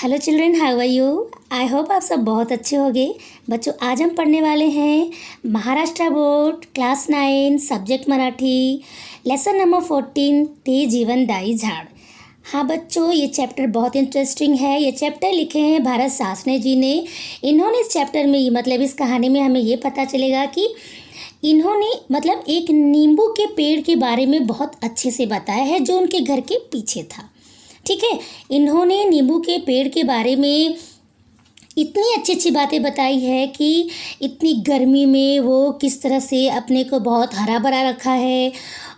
Hello children, how are you. I hope आप सब बहुत अच्छे होंगे। बच्चों, आज हम पढ़ने वाले हैं Maharashtra board class 9 subject Marathi lesson number 14 ते जीवनदायी झाड़। हाँ बच्चों, ये चैप्टर बहुत इंटरेस्टिंग है। ये चैप्टर लिखे हैं भारत सासने जी ने। इन्होंने इस चैप्टर में मतलब इस कहानी में हमें ये पता चलेगा कि इन्होंने मतलब एक नींबू के पेड़ के बारे में बहुत अच्छे से बताया है जो उनके घर के पीछे था। ठीक है, इन्होंने नींबू के पेड़ के बारे में इतनी अच्छी अच्छी बातें बताई है कि इतनी गर्मी में वो किस तरह से अपने को बहुत हरा भरा रखा है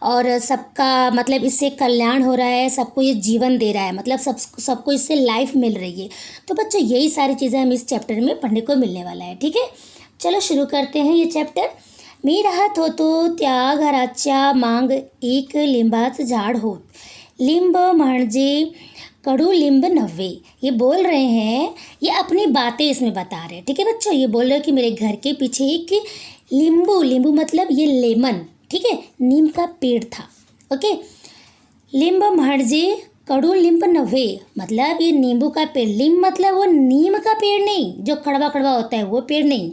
और सबका मतलब इससे कल्याण हो रहा है, सबको ये जीवन दे रहा है, मतलब सबको इससे लाइफ मिल रही है। तो बच्चों, यही सारी चीज़ें हम इस चैप्टर में पढ़ने को मिलने वाला है। ठीक है, चलो शुरू करते हैं ये चैप्टर। मी राहत होतो त्या घराच्या मांग एक लिंबाचं झाड होत, लिंब म्हणजे कडुलिंब नव्हे। ये बोल रहे हैं, ये अपनी बातें इसमें बता रहे हैं। ठीक है बच्चों, ये बोल रहे हैं कि मेरे घर के पीछे एक लींबू मतलब ये लेमन, ठीक है, नीम का पेड़ था। ओके, लिंब म्हणजे कडुलिंब नव्हे, मतलब ये नींबू का पेड़। लिंब मतलब वो नीम का पेड़ नहीं जो कड़वा कड़वा होता है, वो पेड़ नहीं।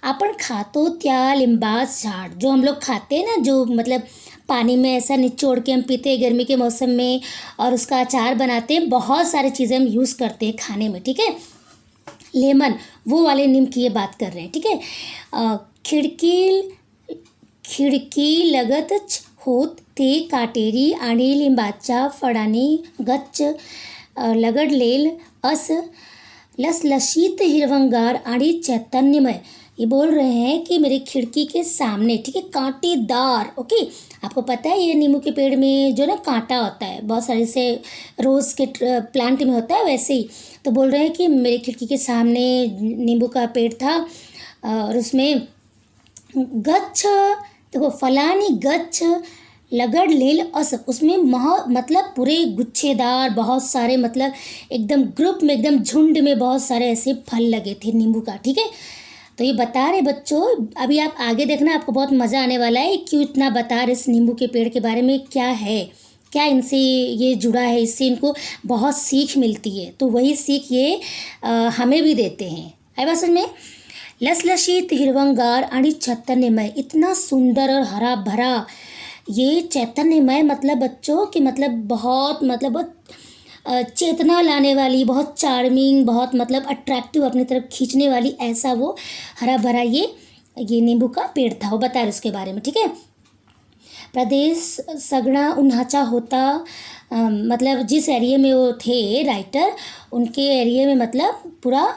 अपन खातो त्या लिंबाच झाड़, जो हम लोग खाते हैं ना, जो मतलब पानी में ऐसा निचोड़ के हम पीते हैं गर्मी के मौसम में, और उसका अचार बनाते हैं। बहुत सारी चीज़ें हम यूज़ करते हैं खाने में। ठीक है, लेमन वो वाले नीम की ये बात कर रहे हैं। ठीक है, खिडकी लगतच होत ते काटेरी आणि लिंबाच्या फळांनी गच्च लगडलेल अस लसलशीत हिरवंगार आणि चैतन्यमय। ये बोल रहे हैं कि मेरी खिड़की के सामने, ठीक है, कांटेदार। ओके, आपको पता है ये नींबू के पेड़ में जो ना कांटा होता है, बहुत सारे से रोज़ के प्लांट में होता है वैसे ही। तो बोल रहे हैं कि मेरी खिड़की के सामने नींबू का पेड़ था और उसमें गच्छ, देखो फलानी गच्छ लगड़ लेल अस, उसमें मतलब पूरे गुच्छेदार बहुत सारे, मतलब एकदम ग्रुप में, एकदम झुंड में बहुत सारे ऐसे फल लगे थे नींबू का। ठीक है, तो ये बता रहे बच्चों, अभी आप आगे देखना, आपको बहुत मज़ा आने वाला है। क्यों इतना बता रहे इस नींबू के पेड़ के बारे में, क्या है, क्या इनसे ये जुड़ा है, इससे इनको बहुत सीख मिलती है। तो वही सीख ये हमें भी देते हैं। आई बात समझ में। लसलशीत हिरवंगार आणि चैतन्यमय, इतना सुंदर और हरा भरा ये चैतन्यमय, मतलब बच्चों कि मतलब बहुत चेतना लाने वाली, बहुत चार्मिंग, बहुत मतलब अट्रैक्टिव, अपनी तरफ खींचने वाली, ऐसा वो हरा भरा ये नींबू का पेड़ था। वो बता रहे उसके बारे में। ठीक है, प्रदेश सगड़ा उन्हाचा होता, मतलब जिस एरिया में वो थे राइटर, उनके एरिया में मतलब पूरा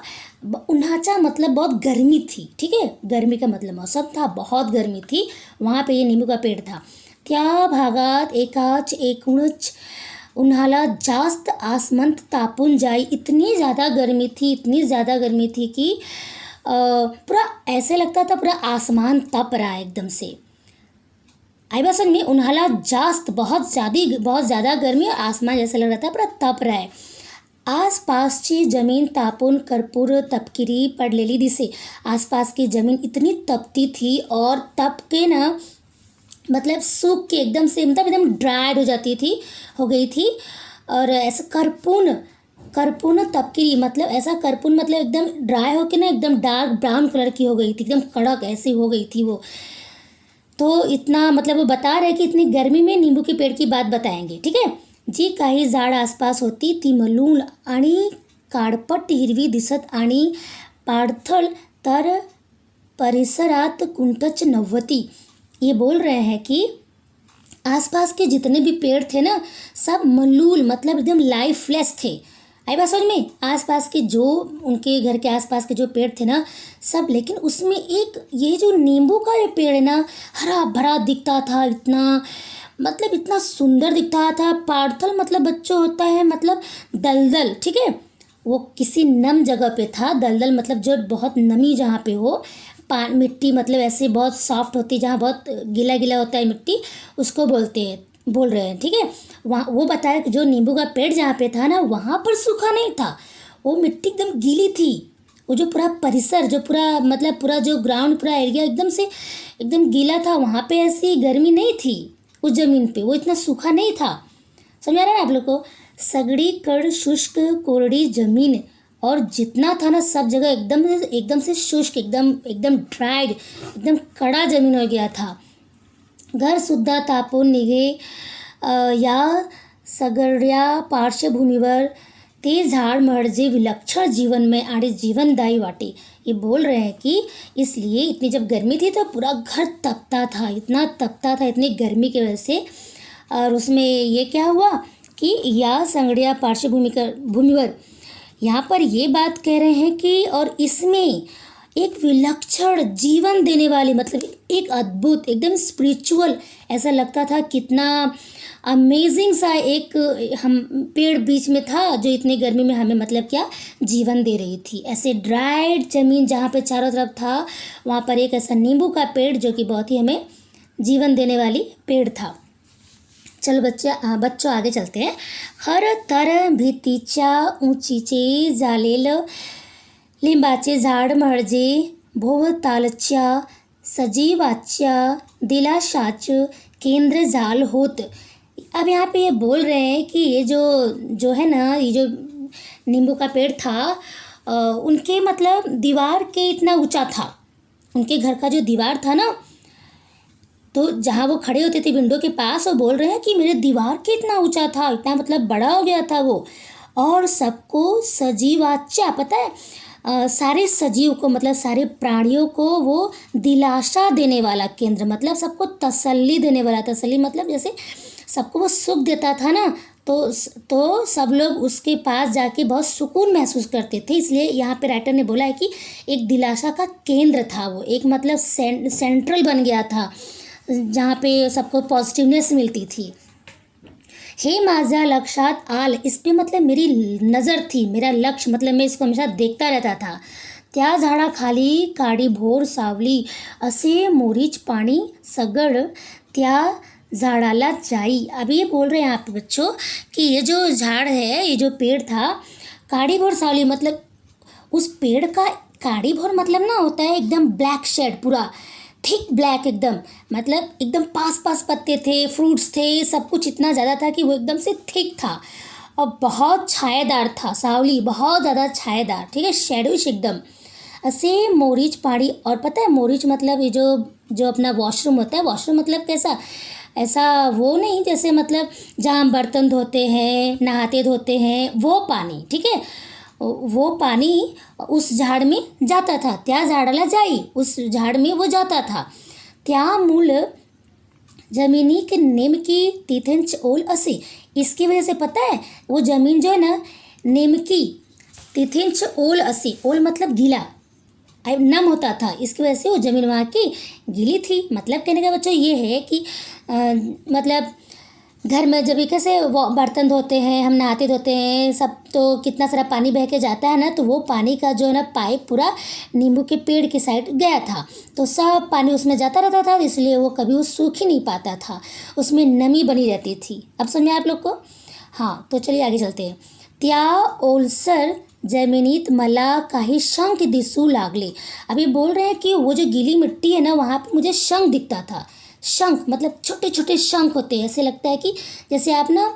उन्हाचा मतलब बहुत गर्मी थी। ठीक है, गर्मी का मतलब मौसम था, बहुत गर्मी थी, वहाँ पे ये नींबू का पेड़ था। त्या भागात एकूणच उन्हाला जास्त आसमंत तापून जाई, इतनी ज़्यादा गर्मी थी कि पूरा ऐसे लगता था पूरा आसमान तप रहा है एकदम से। आई बात समझ में। उन्हाला जास्त बहुत ज़्यादा गर्मी, और आसमान जैसा लग रहा था पूरा तप रहा है। आसपासची जमीन तापून कर्पूर तपकिरी पडलेली दिसे, आसपास की ज़मीन इतनी तपती थी और तप के ना मतलब सूख के एकदम से, मतलब एकदम ड्राइड हो गई थी। और ऐसा करपून तपकिरी, मतलब ऐसा करपून मतलब एकदम ड्राई होके ना एकदम डार्क ब्राउन कलर की हो गई थी, एकदम कड़क ऐसी हो गई थी वो। तो इतना मतलब वो बता रहे कि इतनी गर्मी में नींबू के पेड़ की बात बताएंगे। ठीक है जी, काही झाड आसपास होती ती मलूल आणि काळपट हिरवी दिसत आणि पाणथळ, तर परिसरात कुंठच नव्हती। ये बोल रहे हैं कि आसपास के जितने भी पेड़ थे ना, सब मलूल मतलब एकदम लाइफलेस थे। आई बात समझ में। आसपास के जो उनके घर के आसपास के जो पेड़ थे ना सब, लेकिन उसमें एक ये जो नींबू का ये पेड़ है ना, हरा भरा दिखता था, इतना सुंदर दिखता था। पार्थल मतलब बच्चों होता है मतलब दलदल। ठीक है, वो किसी नम जगह पे था। दलदल मतलब जो बहुत नमी जहाँ पे हो, मिट्टी मतलब ऐसे बहुत सॉफ्ट होती है, जहाँ बहुत गीला गीला होता है मिट्टी, उसको बोल रहे हैं। ठीक है, वहाँ वो बताया कि जो नींबू का पेड़ जहाँ पे था ना, वहाँ पर सूखा नहीं था, वो मिट्टी एकदम गीली थी। वो जो पूरा परिसर, जो पूरा मतलब पूरा जो ग्राउंड, पूरा एरिया एकदम से एकदम गीला था, वहाँ पे ऐसी गर्मी नहीं थी उस ज़मीन पे, वो इतना सूखा नहीं था। समझ आ रहा है आप लोग को। सगळीकडे शुष्क कोरडी जमीन और जितना था ना सब जगह एकदम से शुष्क, एकदम एकदम ड्राइड, एकदम कड़ा जमीन हो गया था. घर सुद्धा तापून निघे. या सगळ्या पार्श्वभूमीवर ते झाड म्हणजे विलक्षण जीवनमय आणि जीवनदायी वाटे. ये बोल रहे हैं कि इसलिए इतनी जब गर्मी थी तो पूरा घर तपता था, इतना तपता था इतनी गर्मी की वजह से. और उसमें ये क्या हुआ कि या संगड़िया भूमिवर यहाँ पर ये बात कह रहे हैं कि और इसमें एक विलक्षण जीवन देने वाली, मतलब एक अद्भुत एकदम स्पिरिचुअल, ऐसा लगता था कितना अमेजिंग सा एक हम पेड़ बीच में था जो इतनी गर्मी में हमें मतलब क्या जीवन दे रही थी. ऐसे ड्राइड ज़मीन जहाँ पे चारों तरफ था वहाँ पर एक ऐसा नींबू का पेड़ जो कि बहुत ही हमें जीवन देने वाली पेड़ था. चलो बच्चों आगे चलते हैं. हर तर भीतीच्या उंचीचे झालेलं लिंबाचे झाड म्हणजे भोवतालच्या सजीवाच्या दिलाशाचं केंद्र झाल होत. अब यहाँ पे ये बोल रहे हैं कि ये जो है ना, ये जो नींबू का पेड़ था उनके मतलब दीवार के इतना ऊंचा था. उनके घर का जो दीवार था ना, तो जहाँ वो खड़े होते थे विंडो के पास, वो बोल रहे हैं कि मेरे दीवार के इतना ऊंचा था, इतना मतलब बड़ा हो गया था वो. और सबको सजीवाच्या, पता है सारे सजीव को मतलब सारे प्राणियों को वो दिलासा देने वाला केंद्र, मतलब सबको तसल्ली देने वाला. तसल्ली मतलब जैसे सबको वो सुख देता था ना, तो सब लोग उसके पास जाके बहुत सुकून महसूस करते थे. इसलिए यहाँ पे राइटर ने बोला है कि एक दिलासा का केंद्र था वो, एक मतलब सेंट्रल बन गया था जहाँ पे सबको पॉजिटिवनेस मिलती थी. हे माझ्या लक्षात आल, इस पे मतलब मेरी नज़र थी, मेरा लक्ष्य मतलब मैं इसको हमेशा देखता रहता था. त्या झाडाखाली काडीभोर सावली असे मोरीच पाणी सगळ त्या झाडाला जाई. अभी ये बोल रहे हैं आप बच्चों कि ये जो झाड़ है, ये जो पेड़ था, काडीभोर सावली मतलब उस पेड़ का काडीभोर मतलब ना होता है एकदम ब्लैक शेड, पूरा थिक ब्लैक एकदम, मतलब एकदम पास पत्ते थे, फ्रूट्स थे, सब कुछ इतना ज़्यादा था कि वो एकदम से थिक था और बहुत छायादार था. सावली बहुत ज़्यादा छायादार, ठीक है, शेडोइश एकदम. ऐसे मोरीच पाड़ी. और पता है मोरीच मतलब ये जो अपना वॉशरूम होता है, वॉशरूम मतलब कैसा, ऐसा वो नहीं जैसे मतलब जहाँ हम बर्तन धोते हैं, नहाते धोते हैं, वो पानी, ठीक है, वो पानी उस झाड में जाता था. त्या झाडाला जाई, उस झाड में वो जाता था. त्या मूल जमिनीक नेमकी तिथेंच ओल असे. इसकी वजह से पता है वो ज़मीन जो है ना, नेमकी तिथेंच ओल असे. ओल मतलब गीला, नम होता था, इसकी वजह से वो ज़मीन वहाँ की गीली थी. मतलब कहने का बच्चों ये है कि मतलब घर में जब भी कैसे वो बर्तन धोते हैं, हम नहाते धोते हैं सब, तो कितना सारा पानी बह के जाता है ना, तो वो पानी का जो है ना पाइप पूरा नींबू के पेड़ की साइड गया था, तो सब पानी उसमें जाता रहता था, इसलिए वो कभी वो सूख ही नहीं पाता था, उसमें नमी बनी रहती थी. अब समझे आप लोग को? हाँ, तो चलिए आगे चलते हैं. त्या ओलसर जमिनीत मला काही शंख दिसू लागले. अभी बोल रहे हैं कि वो जो गीली मिट्टी है ना, वहाँ पे मुझे शंख दिखता था. शंख मतलब छोटे छोटे शंख होते हैं. ऐसे लगता है कि जैसे आप ना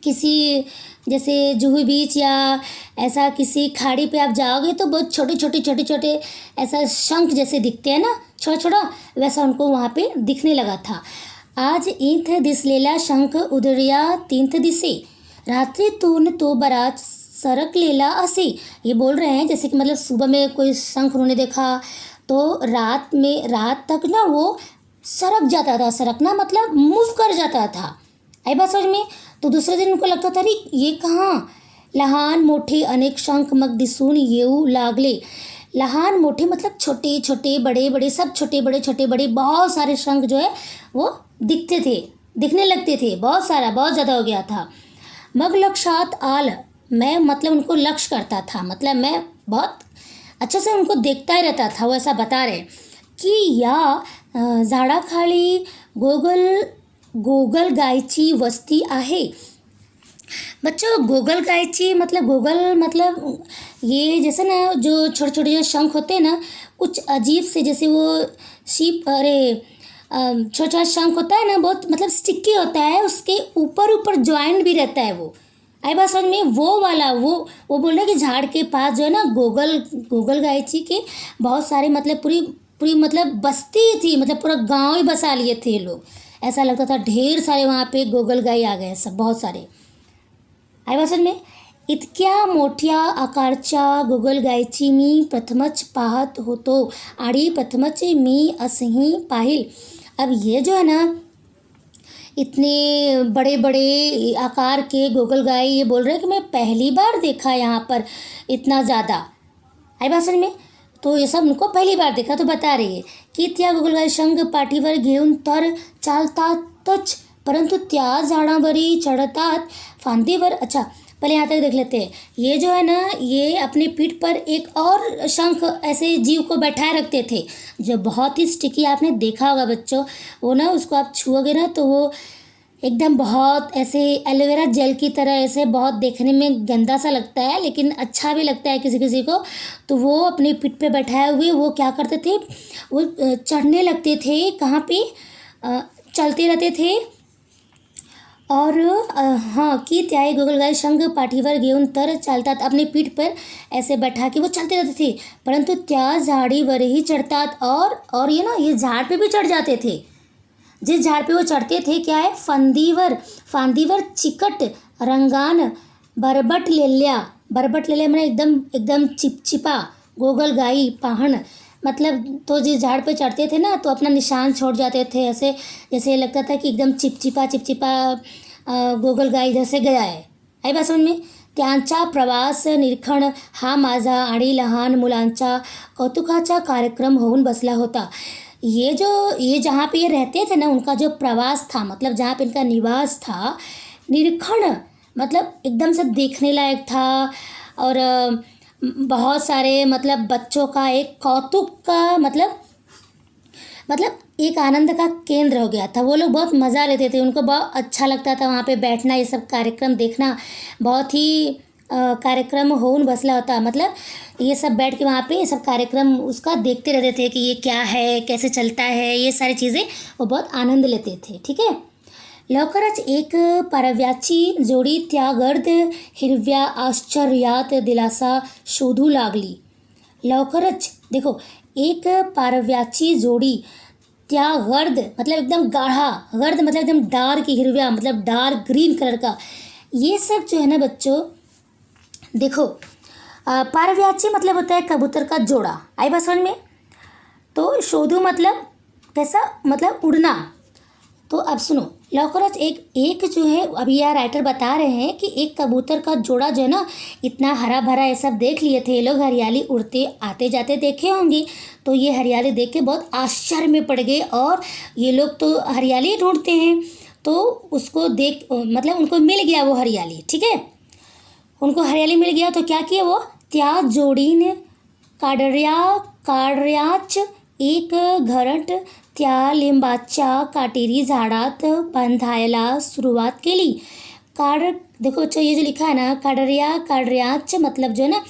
किसी जैसे जुहू बीच या ऐसा किसी खाड़ी पे आप जाओगे तो बहुत छोटे छोटे ऐसा शंख जैसे दिखते हैं ना, छोटा छोटा, वैसा उनको वहाँ पे दिखने लगा था. आज इंथ दिसलेला शंख उदया तींथ दिसे, रात्रीतून तो बराच सरकलेला असे. ये बोल रहे हैं जैसे कि मतलब सुबह में कोई शंख उन्होंने देखा तो रात तक ना वो सरक जाता था. सरकना मतलब मूव कर जाता था. आई बात समझ में? तो दूसरे दिन उनको लगता था अरे ये कहाँ. लहान मोठे अनेक शंख मग दिसून येऊ लागले. लहान मोठे मतलब छोटे छोटे बड़े बड़े, सब छोटे बड़े बहुत सारे शंख जो है वो दिखने लगते थे. बहुत सारा, बहुत ज़्यादा हो गया था. मग लक्षात आल, मैं मतलब उनको लक्ष्य करता था, मतलब मैं बहुत अच्छे से उनको देखता ही रहता था. वो ऐसा बता रहे की या झाडाखाली गोगल गायची वस्ती आहे. बच्चों गोगल गायची मतलब गोगल मतलब ये जैसे ना जो छोटे छोटे जो शंख होते हैं ना, कुछ अजीब से, जैसे वो छोटा शंख होता है ना, बहुत मतलब स्टिकी होता है, उसके ऊपर जॉइंट भी रहता है वो, आई बात समझ में? वो वाला वो बोल रहे कि झाड़ के पास जो है ना गोगल गायची के बहुत सारे मतलब पूरी पूरी मतलब बस्ती थी, मतलब पूरा गांव ही बसा लिए थे ये लोग। ऐसा लगता था ढेर सारे वहाँ पे गोगल गाय आ गए सब, बहुत सारे। आई बात समझ में? इतक्या मोठ्या आकारच्या गोगलगायीची मी प्रथमच पाहत होतो आणि प्रथमच मी असंही पाहिल। अब ये जो है ना इतने बड़े बड़े आकार के गोगलगाय, ये बोल रहे हैं कि मैं पहली बार देखा यहाँ पर इतना ज़्यादा। आई बात समझ में? तो ये सब उनको पहली बार देखा। तो बता रही है की त्या गोगलगाय संघ पाठीवर घेऊन तर चालतातच, परंतु त्या झाडावरी चढ़तात फांदीवर। अच्छा, पहले यहाँ तक देख लेते हैं। ये जो है ना, ये अपने पीठ पर एक और शंख ऐसे जीव को बैठाए रखते थे, जो बहुत ही स्टिकी, आपने देखा होगा बच्चों। वो ना उसको आप छुओगे ना तो वो एकदम बहुत ऐसे एलोवेरा जेल की तरह, ऐसे बहुत देखने में गंदा सा लगता है लेकिन अच्छा भी लगता है किसी किसी को। तो वो अपने पीठ पे बैठाए हुए वो क्या करते थे, वो चढ़ने लगते थे। कहाँ पे? चलते रहते थे। और हाँ की त्याई गोगलगाय संघ पाठीवर घेऊन तर चालतात, अपने पीठ पर ऐसे बैठा के वो चलते रहते थे, परंतु त्या झाड़ीवर ही चढ़तात। और ये ना ये झाड़ पे भी चढ़ जाते थे। जिस झाड़ पे वो चढ़ते थे क्या है, फांदीवर चिकट रंगान बरबट लेल्या मैंने एकदम एकदम चिपचिपा गोगलगाई पाहण, मतलब तो जिस झाड़ पे चढ़ते थे ना तो अपना निशान छोड़ जाते थे, ऐसे जैसे लगता था कि एकदम चिपचिपा गोगलगाई इधर से गया है। आई बात समझ में? त्यांचा प्रवास निरीक्षण हा माझा आणि लहान मुलांचा कौतुकाचा कार्यक्रम होऊन बसला होता। ये जहाँ पे ये रहते थे ना, उनका जो प्रवास था, मतलब जहाँ पे इनका निवास था, निरीक्षण मतलब एकदम से देखने लायक था। और बहुत सारे मतलब बच्चों का एक कौतुक का मतलब एक आनंद का केंद्र हो गया था। वो लोग बहुत मज़ा लेते थे, उनको बहुत अच्छा लगता था वहाँ पे बैठना, ये सब कार्यक्रम देखना। बहुत ही कार्यक्रम होऊन बसला होता, मतलब ये सब बैठ के वहाँ पे ये सब कार्यक्रम उसका देखते रहते थे कि ये क्या है, कैसे चलता है, ये सारी चीज़ें वो बहुत आनंद लेते थे। ठीक है। लवकरच एक पारव्याची जोडी त्या गर्द हिरव्या आश्चर्यात दिलासा शोधू लागली। लवकरच देखो, एक पारव्याची जोडी त्या गर्द मतलब एकदम गाढ़ा, गर्द मतलब एकदम डार्क हिरव्या मतलब डार्क ग्रीन कलर का। ये सब जो है ना बच्चों, देखो पारव्याची मतलब होता है कबूतर का जोड़ा। आई बात समझ में? तो शोधू मतलब कैसा, मतलब उड़ना। तो अब सुनो, लवकरच एक जो है, अभी यह राइटर बता रहे हैं कि एक कबूतर का जोड़ा जो है ना, इतना हरा भरा ये सब देख लिए थे ये लोग, हरियाली उड़ते आते जाते देखे होंगे, तो ये हरियाली देख के बहुत आश्चर्य में पड़ गए। और ये लोग तो हरियाली ढूंढते हैं, तो उसको देख मतलब उनको मिल गया वो हरियाली। ठीक है, उनको हरियाली मिल गया तो क्या किया वो, त्या जोडीने काड्याच एक घरट त्या लिंबाच्या काटेरी झाडात बांधायला सुरुवात केली। देखो बच्चों, ये जो लिखा है ना काड्याच मतलब जो है ना,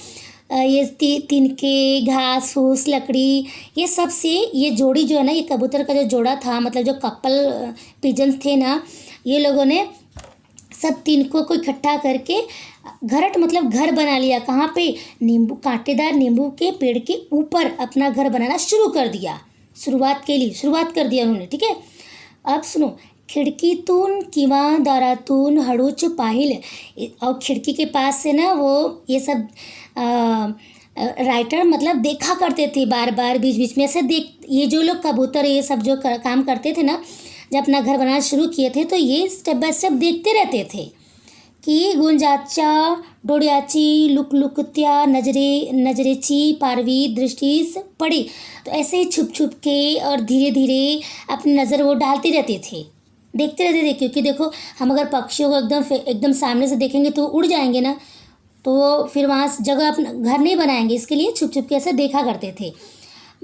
ये तिनके घास फूस लकड़ी ये सब से ये जोड़ी जो है ना, ये कबूतर का जो जोड़ा था, मतलब जो कपल पिजन्स थे ना, ये लोगों ने सब तिनको को इकट्ठा करके घरट मतलब घर बना लिया। कहाँ पे? कांटेदार नींबू के पेड़ के ऊपर अपना घर बनाना शुरू कर दिया, शुरुआत कर दिया उन्होंने। ठीक है। अब सुनो, खिडकीतून किंवा दारातून हळूच पाहिल, और खिड़की के पास से ना वो ये सब राइटर मतलब देखा करते थे बार बार बीच बीच में ऐसे ये जो लोग कबूतर ये सब जो काम करते थे ना, जब अपना घर बनाना शुरू किए थे तो ये स्टेप बाय स्टेप देखते रहते थे की गुंजाच्या डोळ्याची लुकलुकत्या नजरेची पारवी दृष्टीस पड़ी। तो ऐसे ही छुप छुप के और धीरे धीरे अपनी नज़र वो डालते रहते थे, देखते रहते थे। क्योंकि देखो, हम अगर पक्षियों को एकदम सामने से देखेंगे तो उड़ जाएंगे ना, तो वो फिर वहाँ जगह अपना घर नहीं बनाएंगे, इसके लिए छुप छुप के ऐसे देखा करते थे।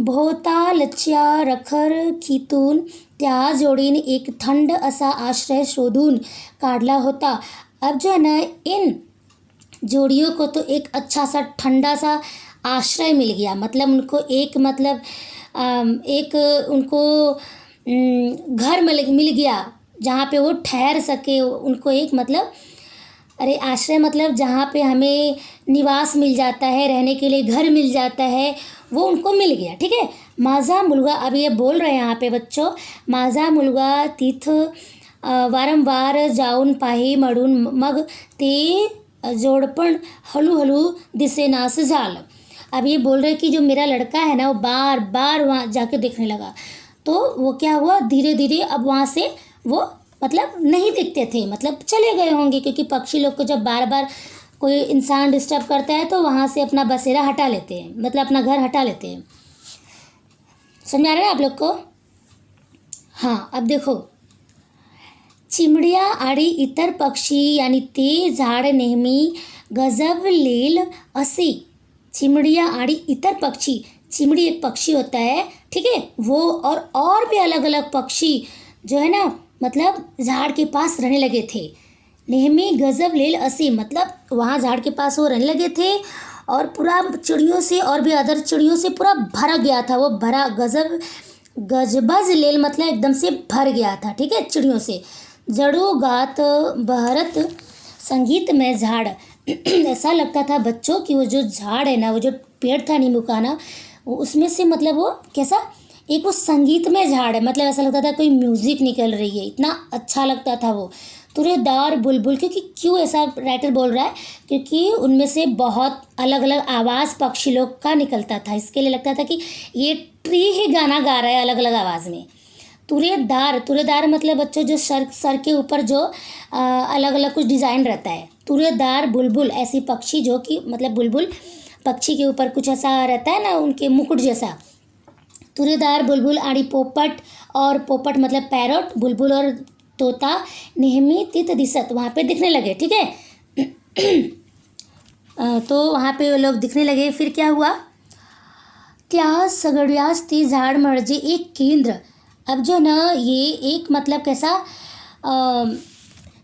भोवतालच्या रखर खितून त्या जोडीने एक थंड असा आश्रय शोधून काढला होता। अब जो है ना, इन जोड़ियों को तो एक अच्छा सा ठंडा सा आश्रय मिल गया, मतलब उनको एक उनको घर मिल गया जहाँ पे वो ठहर सके। उनको एक मतलब अरे आश्रय मतलब जहाँ पे हमें निवास मिल जाता है, रहने के लिए घर मिल जाता है, वो उनको मिल गया, ठीक है। माझा मुलगा, अब ये बोल रहे हैं यहाँ पे बच्चों, माझा मुलगा तिथ वारंवार जाऊन पाही म्हणून मग ते जोडपण हळूहळू दिसेनास झालं। अब ये बोल रहे कि जो मेरा लड़का है ना वो बार बार वहाँ जाके देखने लगा, तो वो क्या हुआ, धीरे धीरे अब वहाँ से वो मतलब नहीं दिखते थे, मतलब चले गए होंगे, क्योंकि पक्षी लोग को जब बार बार कोई इंसान डिस्टर्ब करता है तो वहाँ से अपना बसेरा हटा लेते हैं, मतलब अपना घर हटा लेते हैं। समझा रहे हैं आप लोग को? हाँ, अब देखो, चिमड्या आणि इतर पक्षी आणि ते झाड नेहमी गजबलेल असे। चिमड़िया आड़ी इतर पक्षी, चिमड़ी एक पक्षी होता है, ठीक है, वो और भी अलग अलग पक्षी जो है ना, मतलब झाड़ के पास रहने लगे थे। नेहमी गजब लेल असी, मतलब वहाँ झाड़ के पास वो रहने लगे थे और पूरा चिड़ियों से और भी अदर चिड़ियों से पूरा भरा गया था, वो भरा गजबज लेल मतलब एकदम से भर गया था, ठीक है, चिड़ियों से। जड़ो गात बहरत संगीत में झाड़ ऐसा लगता था बच्चों कि वो जो झाड़ है ना, वो जो पेड़ था नींबू का ना, उसमें से मतलब वो कैसा एक वो संगीत में झाड़ है, मतलब ऐसा लगता था कोई म्यूज़िक निकल रही है, इतना अच्छा लगता था वो। तुरेदार बुलबुल, क्योंकि क्यों ऐसा राइटर बोल रहा है, क्योंकि उनमें से बहुत अलग अलग आवाज़ पक्षी लोग का निकलता था, इसके लिए लगता था कि ये ट्री ही गाना गा रहा है अलग अलग आवाज़ में। तुरेदार मतलब बच्चों जो सर के ऊपर जो अलग अलग कुछ डिज़ाइन रहता है। तुरेदार बुलबुल, ऐसी पक्षी जो कि मतलब बुलबुल पक्षी के ऊपर कुछ ऐसा रहता है ना, उनके मुकुट जैसा। तुरेदार बुलबुल आड़ी पोपट, और पोपट मतलब पैरोट, बुलबुल और तोता नेहमी तित दिसत, वहाँ पे दिखने लगे, ठीक है। तो वहाँ पे वो लोग दिखने लगे। फिर क्या हुआ, त्या सगळ्याच ती झाड म्हणजे एक केंद्र। अब जो ना ये एक मतलब कैसा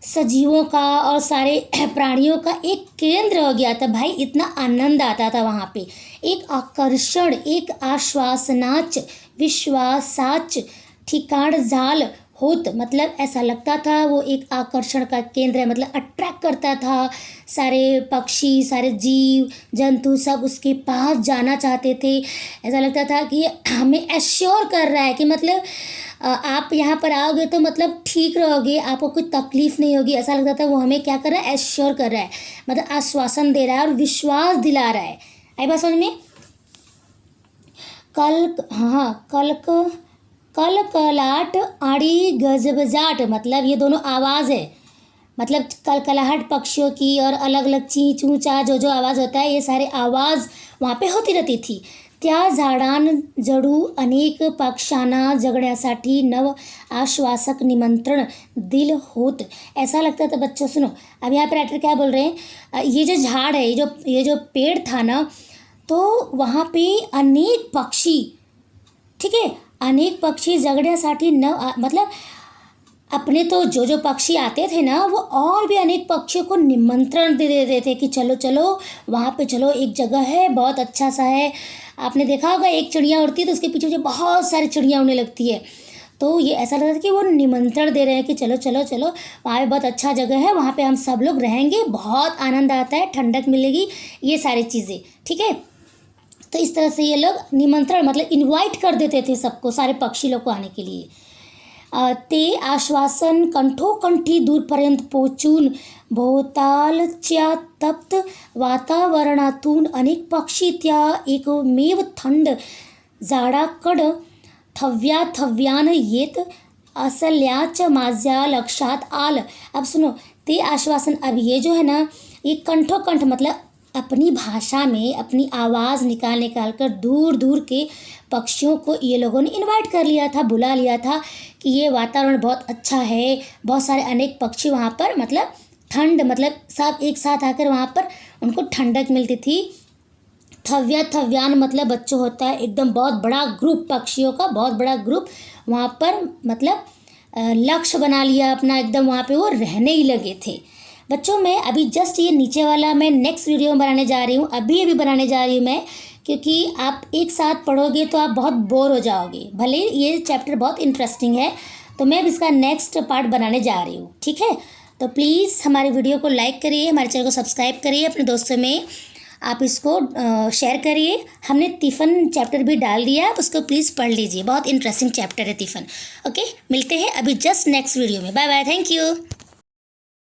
सजीवों का और सारे प्राणियों का एक केंद्र हो गया था भाई, इतना आनंद आता था वहाँ पे, एक आकर्षण, एक आश्वासनाच विश्वासाच ठिकाण झाल होत, मतलब ऐसा लगता था वो एक आकर्षण का केंद्र है, मतलब अट्रैक्ट करता था, सारे पक्षी सारे जीव जंतु सब उसके पास जाना चाहते थे। ऐसा लगता था कि ये हमें एश्योर कर रहा है कि मतलब आप यहाँ पर आओगे तो मतलब ठीक रहोगे, आपको कोई तकलीफ़ नहीं होगी, ऐसा लगता था वो हमें क्या कर रहा है, एश्योर कर रहा है, मतलब आश्वासन दे रहा है और विश्वास दिला रहा है। आई बात समझ में? कलकलाट आड़ी गजबजाट, मतलब ये दोनों आवाज़ है, मतलब कलकलाहट पक्षियों की और अलग अलग ची चू चा जो आवाज़ होता है, ये सारे आवाज़ वहाँ पे होती रहती थी। त्या झाडान जडू अनेक पक्ष्यांना जगण्यासाठी नव आश्वासक निमंत्रण दिल होत। ऐसा लगता था बच्चों, सुनो अब यहाँ पर राइटर क्या बोल रहे हैं, ये जो झाड़ है, ये जो पेड़ था ना, तो वहाँ पे अनेक पक्षी, ठीक है, अनेक पक्षी जगण्यासाठी मतलब अपने तो जो पक्षी आते थे ना, वो और भी अनेक पक्षियों को निमंत्रण दे देते थे कि चलो चलो वहाँ पे चलो, एक जगह है बहुत अच्छा सा है। आपने देखा होगा एक चिड़िया उड़ती है तो उसके पीछे बहुत सारी चिड़िया उड़ने लगती है, तो ये ऐसा लगता था कि वो निमंत्रण दे रहे हैं कि चलो चलो चलो वहाँ पे बहुत अच्छा जगह है, वहाँ पे हम सब लोग रहेंगे, बहुत आनंद आता है, ठंडक मिलेगी, ये सारी चीज़ें, ठीक है। तो इस तरह से ये लोग निमंत्रण मतलब इनवाइट कर देते थे सबको, सारे पक्षी लोग को आने के लिए। ते आश्वासन कंठोकंठी दूरपर्यंत पोचून भोवतालच्या तप्त वातावरणातून अनेक पक्षी त्या एकमेव थंड झाडाकडं थव्यान येत असल्याचं माझ्या लक्षात आलं। अब सुनो, ते आश्वासन, अब ये जो है ना, ये कंठोकंठ मतलब अपनी भाषा में अपनी आवाज़ निकाल कर दूर दूर के पक्षियों को ये लोगों ने इनवाइट कर लिया था, बुला लिया था कि ये वातावरण बहुत अच्छा है, बहुत सारे अनेक पक्षी वहाँ पर मतलब ठंड, मतलब सब एक साथ आकर वहाँ पर उनको ठंडक मिलती थी। थव्यान मतलब बच्चों होता है, एकदम बहुत बड़ा ग्रुप, पक्षियों का बहुत बड़ा ग्रुप वहाँ पर मतलब लक्ष्य बना लिया अपना, एकदम वहाँ पे वो रहने ही लगे थे। बच्चों मैं अभी जस्ट ये नीचे वाला मैं नेक्स्ट वीडियो में बनाने जा रही हूँ, अभी बनाने जा रही हूँ मैं, क्योंकि आप एक साथ पढ़ोगे तो आप बहुत बोर हो जाओगे, भले ये चैप्टर बहुत इंटरेस्टिंग है, तो मैं अब इसका नेक्स्ट पार्ट बनाने जा रही हूँ, ठीक है। तो प्लीज़ हमारे वीडियो को लाइक करिए, हमारे चैनल को सब्सक्राइब करिए, अपने दोस्तों में आप इसको शेयर करिए। हमने तिफ़न चैप्टर भी डाल दिया है, आप उसको प्लीज़ पढ़ लीजिए, बहुत इंटरेस्टिंग चैप्टर है तिफ़न। ओके, मिलते हैं अभी जस्ट नेक्स्ट वीडियो में। Bye bye, thank you.